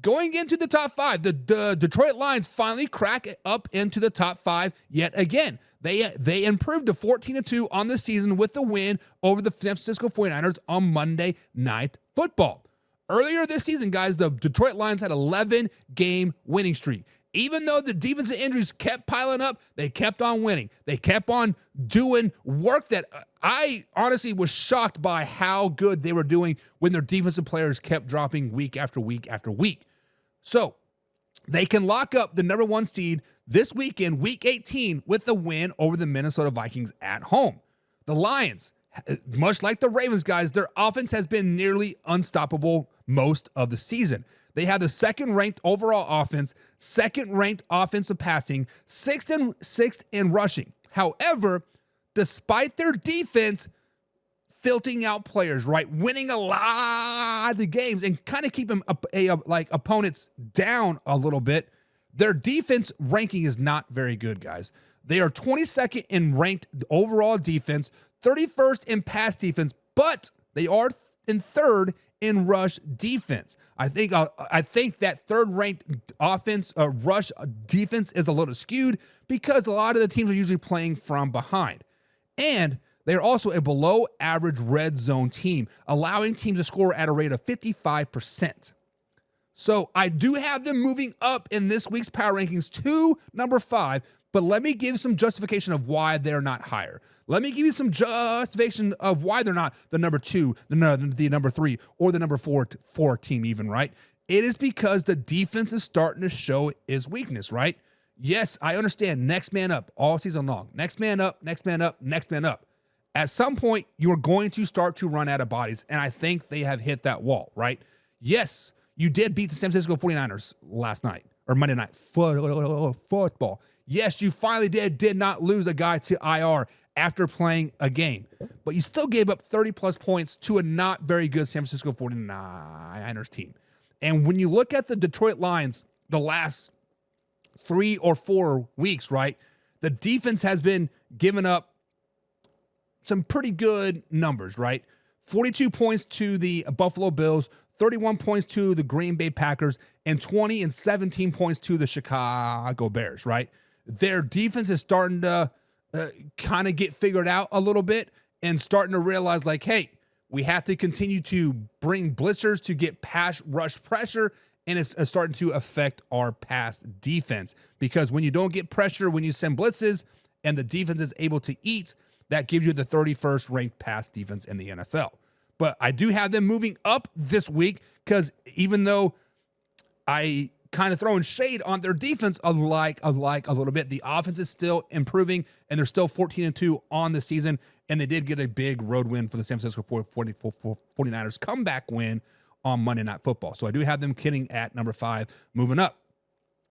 going into the top 5, the Detroit Lions finally crack it up into the top 5 yet again. They improved to 14-2 on the season with the win over the San Francisco 49ers on Monday Night Football. Earlier this season, guys, the Detroit Lions had 11-game winning streak. Even though the defensive injuries kept piling up, they kept on winning. They kept on doing work that I honestly was shocked by how good they were doing when their defensive players kept dropping week after week after week. So they can lock up the number 1 seed this weekend, week 18, with the win over the Minnesota Vikings at home. The Lions, much like the Ravens, guys, their offense has been nearly unstoppable most of the season. They have the second-ranked overall offense, second-ranked offensive passing, sixth in rushing. However, despite their defense filtering out players, right, winning a lot of the games and kind of keeping opponents down a little bit, their defense ranking is not very good, guys. They are 22nd in ranked overall defense, 31st in pass defense, but they are in 3rd in rush defense. I think that 3rd-ranked offense rush defense is a little skewed because a lot of the teams are usually playing from behind. And they're also a below-average red zone team, allowing teams to score at a rate of 55%. So I do have them moving up in this week's power rankings to number 5, but let me give some justification of why they're not higher. Let me give you some justification of why they're not the number 2, the number 3, or the number 4 team even, right? It is because the defense is starting to show its weakness, right? Yes, I understand next man up all season long. Next man up, next man up, next man up. At some point, you're going to start to run out of bodies, and I think they have hit that wall, right? Yes, you did beat the San Francisco 49ers last night, or Monday Night Football. Yes, you finally did not lose a guy to IR after playing a game, but you still gave up 30-plus points to a not very good San Francisco 49ers team. And when you look at the Detroit Lions the last 3 or 4 weeks, right, the defense has been giving up some pretty good numbers, right? 42 points to the Buffalo Bills, 31 points to the Green Bay Packers, and 20 and 17 points to the Chicago Bears, right? Their defense is starting to kind of get figured out a little bit and starting to realize, like, hey, we have to continue to bring blitzers to get pass rush pressure, and it's starting to affect our pass defense. Because when you don't get pressure, when you send blitzes and the defense is able to eat, that gives you the 31st ranked pass defense in the NFL. But I do have them moving up this week because even though I kind of throwing shade on their defense a little bit, the offense is still improving, and they're still 14-2 on the season, and they did get a big road win for the San Francisco 49ers comeback win on Monday Night Football. So I do have them kidding at number 5, moving up.